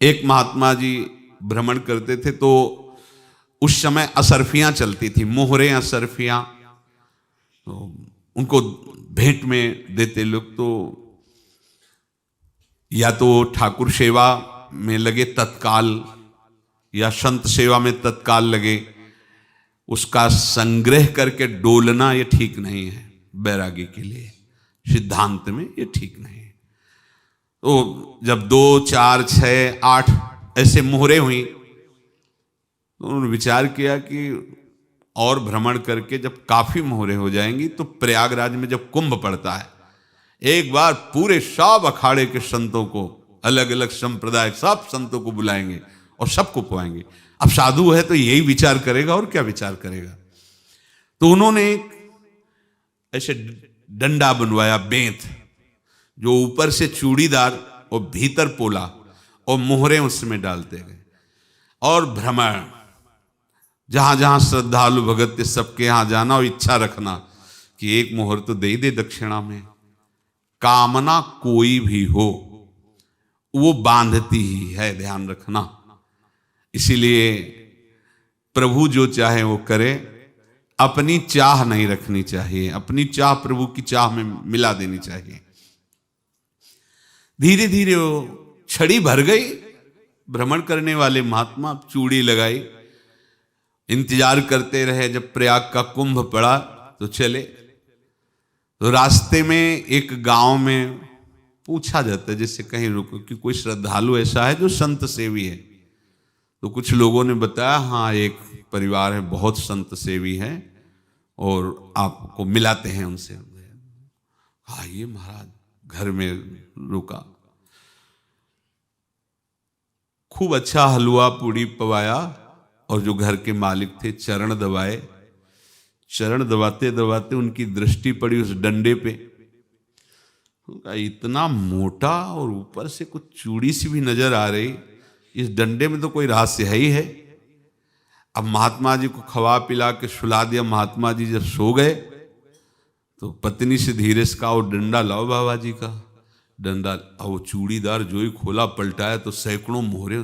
एक महात्मा जी भ्रमण करते थे, तो उस समय असरफियां चलती थी, मोहरे असरफियां, तो उनको भेंट में देते लोग। तो या तो ठाकुर सेवा में लगे तत्काल, या संत सेवा में तत्काल लगे, उसका संग्रह करके डोलना ये ठीक नहीं है बैरागी के लिए, सिद्धांत में ये ठीक नहीं है। तो जब 2, 4, 6, 8 ऐसे मोहरे हुई, तो उन्होंने विचार किया कि और भ्रमण करके जब काफी मोहरे हो जाएंगी तो प्रयागराज में जब कुंभ पड़ता है, एक बार पूरे सब अखाड़े के संतों को, अलग अलग संप्रदाय सब संतों को बुलाएंगे और सबको पुआएंगे। अब साधु है तो यही विचार करेगा, और क्या विचार करेगा। तो उन्होंने एक ऐसे डंडा बनवाया, बेंत, जो ऊपर से चूड़ीदार और भीतर पोला, और मोहरे उसमें डालते गए। और भ्रमण, जहां जहां श्रद्धालु भगत थे सबके यहां जाना और इच्छा रखना कि एक मोहर तो दे ही दे दक्षिणा में। कामना कोई भी हो वो बांधती ही है, ध्यान रखना। इसीलिए प्रभु जो चाहे वो करे, अपनी चाह नहीं रखनी चाहिए, अपनी चाह प्रभु की चाह में मिला देनी चाहिए। धीरे धीरे वो छड़ी भर गई, भ्रमण करने वाले महात्मा चूड़ी लगाई, इंतजार करते रहे। जब प्रयाग का कुंभ पड़ा तो चले। तो रास्ते में एक गांव में पूछा जाता है, जैसे कहीं रुको कि कोई श्रद्धालु ऐसा है जो संत सेवी है। तो कुछ लोगों ने बताया, हाँ एक परिवार है बहुत संत सेवी है और आपको मिलाते हैं उनसे। हाँ ये महाराज, घर में रुका, खूब अच्छा हलवा पूड़ी पवाया, और जो घर के मालिक थे चरण दबाए। चरण दबाते दबाते उनकी दृष्टि पड़ी उस डंडे पे, इतना मोटा और ऊपर से कुछ चूड़ी सी भी नजर आ रही, इस डंडे में तो कोई रहस्य है ही है। अब महात्मा जी को खवा पिला के सुला दिया। महात्मा जी जब सो गए तो पत्नी से धीरे से कहा, वो डंडा लाओ बाबा जी का डंडा। वो चूड़ीदार जो ही खोला पलटाया तो सैकड़ों मोहरे।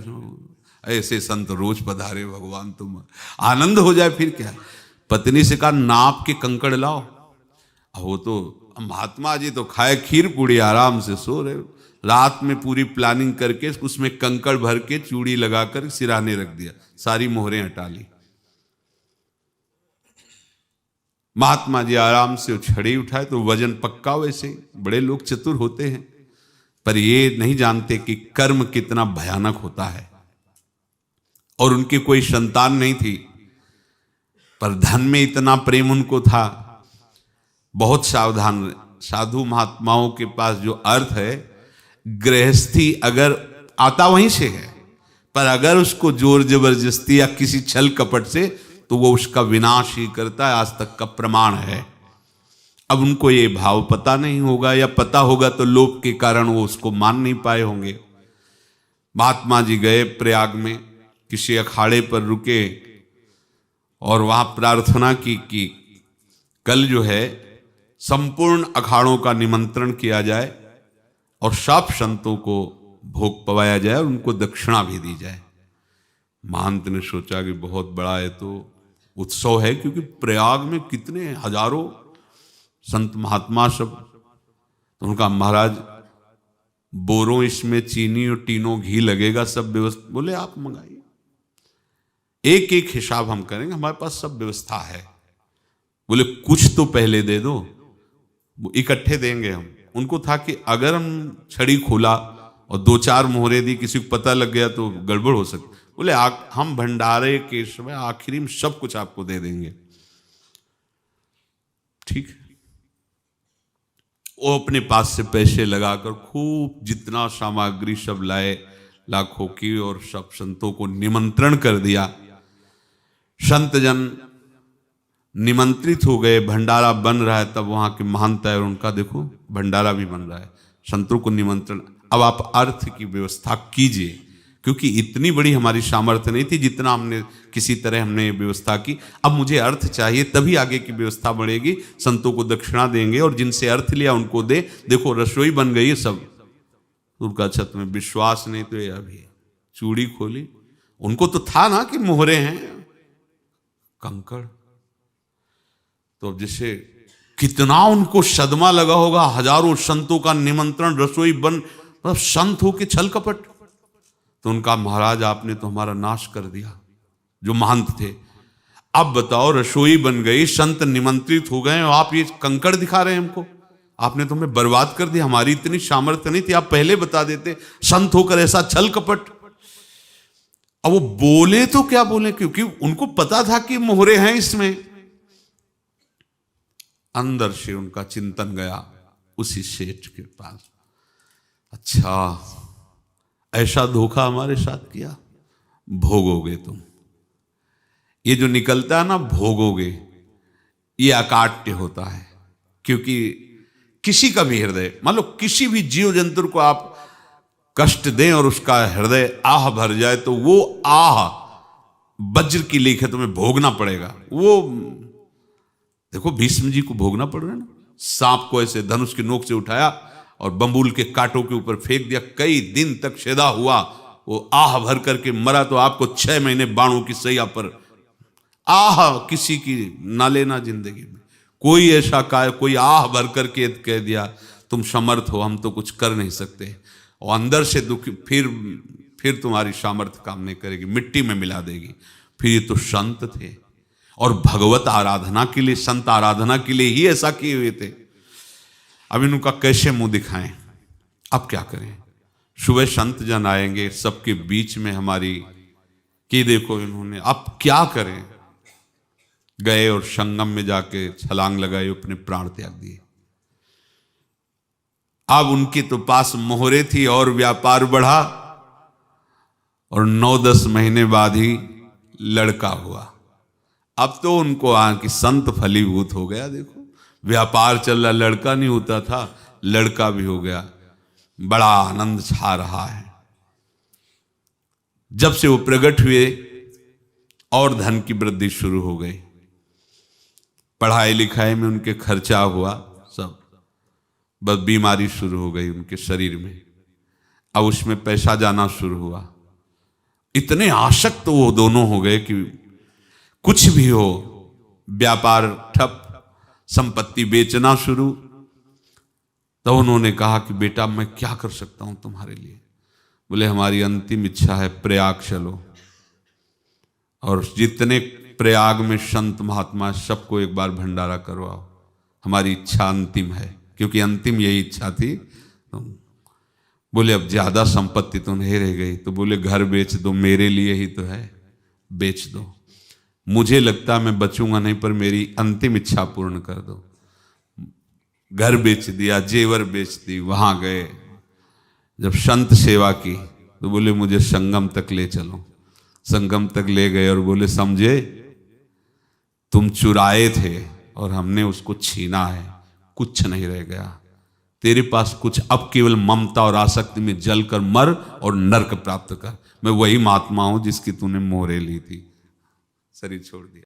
ऐसे संत रोज पधारे भगवान, तुम आनंद हो जाए फिर क्या। पत्नी से कहा, नाप के कंकड़ लाओ। वो तो महात्मा जी तो खाए खीर पूड़ी, आराम से सो रहे। रात में पूरी प्लानिंग करके उसमें कंकड़ भर के चूड़ी लगाकर सिराने रख दिया, सारी मोहरें हटा ली। महात्मा जी आराम से छड़ी उठाए तो वजन पक्का। वैसे बड़े लोग चतुर होते हैं, पर ये नहीं जानते कि कर्म कितना भयानक होता है। और उनकी कोई संतान नहीं थी, पर धन में इतना प्रेम उनको था। बहुत सावधान। साधु महात्माओं के पास जो अर्थ है, गृहस्थी अगर आता वहीं से है, पर अगर उसको जोर जबरदस्ती या किसी छल कपट से, तो वो उसका विनाश ही करता है। आज तक का प्रमाण है। अब उनको ये भाव पता नहीं होगा, या पता होगा तो लोभ के कारण वो उसको मान नहीं पाए होंगे। महात्मा जी गए प्रयाग में, किसी अखाड़े पर रुके और वहां प्रार्थना की कि कल जो है संपूर्ण अखाड़ों का निमंत्रण किया जाए और सब संतों को भोग पवाया जाए और उनको दक्षिणा भी दी जाए। महंत ने सोचा कि बहुत बड़ा है तो उत्सव है, क्योंकि प्रयाग में कितने हजारों संत महात्मा सब। तो उनका महाराज बोरों इसमें चीनी और टीनों घी लगेगा, सब व्यवस्था। बोले आप मंगाइए, एक एक हिसाब हम करेंगे, हमारे पास सब व्यवस्था है। बोले कुछ तो पहले दे दो, इकट्ठे देंगे हम। उनको था कि अगर हम छड़ी खोला और 2-4 मोहरे दी, किसी को पता लग गया तो गड़बड़ हो सकती। बोले हम भंडारे के समय आखिरी में सब कुछ आपको दे देंगे। ठीक है। वो अपने पास से पैसे लगाकर खूब जितना सामग्री सब लाए, लाखों की, और सब संतों को निमंत्रण कर दिया। संत जन निमंत्रित हो गए, भंडारा बन रहा है। तब वहां के महंत है और उनका देखो भंडारा भी बन रहा है, संतों को निमंत्रण। अब आप अर्थ की व्यवस्था कीजिए, क्योंकि इतनी बड़ी हमारी सामर्थ्य नहीं थी जितना हमने किसी तरह हमने व्यवस्था की। अब मुझे अर्थ चाहिए, तभी आगे की व्यवस्था बढ़ेगी। संतों को दक्षिणा देंगे और जिनसे अर्थ लिया उनको दे। देखो रसोई बन गई है सब। उनका छत में विश्वास नहीं तो ये अभी चूड़ी खोली, उनको तो था ना कि मोहरे हैं, कंकड़। तो जैसे कितना उनको सदमा लगा होगा, हजारों संतों का निमंत्रण, रसोई बन, मतलब संत हो के छल कपट। तो उनका महाराज आपने तो हमारा नाश कर दिया, जो महंत थे। अब बताओ, रसोई बन गई, संत निमंत्रित हो गए और आप ये कंकड़ दिखा रहे हैं हमको, आपने तो हमें बर्बाद कर दिया। हमारी इतनी सामर्थ्य नहीं थी, आप पहले बता देते, संत होकर ऐसा छल कपट। अब वो बोले तो क्या बोले, क्योंकि उनको पता था कि मोहरे हैं इसमें। अंदर से उनका चिंतन गया उसी सेठ के पास, अच्छा ऐसा धोखा हमारे साथ किया, भोगोगे तुम। ये जो निकलता है ना भोगोगे, ये अकाट्य होता है। क्योंकि किसी का भी हृदय, मान लो किसी भी जीव जंतु को आप कष्ट दें और उसका हृदय आह भर जाए, तो वो आह वज्र की लेख है, तुम्हें भोगना पड़ेगा। वो देखो भीष्म जी को भोगना पड़ रहा है ना, सांप को ऐसे धनुष की नोक से उठाया और बंबूल के कांटों के ऊपर फेंक दिया, कई दिन तक सेदा हुआ, वो आह भर करके मरा। तो आपको 6 महीने बाणों की सैया पर आह किसी की ना लेना जिंदगी में। कोई ऐसा कोई आह भर करके कह दिया तुम समर्थ हो, हम तो कुछ कर नहीं सकते, और अंदर से दुखी, फिर तुम्हारी सामर्थ्य काम नहीं करेगी, मिट्टी में मिला देगी। फिर ये तो संत थे और भगवत आराधना के लिए, संत आराधना के लिए ही ऐसा किए हुए थे। अब इनका कैसे मुंह दिखाएं, अब क्या करें। सुबह संत जन आएंगे, सबके बीच में हमारी कि देखो इन्होंने, अब क्या करें। गए और संगम में जाके छलांग लगाई, अपने प्राण त्याग दिए। अब उनके तो पास मोहरे थी और व्यापार बढ़ा, और 9-10 महीने बाद ही लड़का हुआ। अब तो उनको कि संत फलीभूत हो गया, देखो व्यापार चल रहा, लड़का नहीं होता था, लड़का भी हो गया, बड़ा आनंद छा रहा है। जब से वो प्रकट हुए और धन की वृद्धि शुरू हो गई, पढ़ाई लिखाई में उनके खर्चा हुआ सब, बस बीमारी शुरू हो गई उनके शरीर में। अब उसमें पैसा जाना शुरू हुआ, इतने आसक्त तो वो दोनों हो गए कि कुछ भी हो, व्यापार ठप, संपत्ति बेचना शुरू। तो उन्होंने कहा कि बेटा मैं क्या कर सकता हूं तुम्हारे लिए। बोले हमारी अंतिम इच्छा है प्रयाग चलो, और जितने प्रयाग में संत महात्मा सबको एक बार भंडारा करवाओ, हमारी इच्छा अंतिम है। क्योंकि अंतिम यही इच्छा थी। बोले अब ज्यादा संपत्ति तो नहीं रह गई, तो बोले घर बेच दो, मेरे लिए ही तो है, बेच दो। मुझे लगता मैं बचूंगा नहीं, पर मेरी अंतिम इच्छा पूर्ण कर दो। घर बेच दिया, जेवर बेच दी। वहां गए, जब संत सेवा की तो बोले मुझे संगम तक ले चलो। संगम तक ले गए और बोले समझे तुम चुराए थे और हमने उसको छीना है, कुछ नहीं रह गया तेरे पास कुछ, अब केवल ममता और आसक्ति में जलकर मर और नरक प्राप्त कर। मैं वही महात्मा हूं जिसकी तूने मोहरे ली थी। शरीर छोड़ दिया।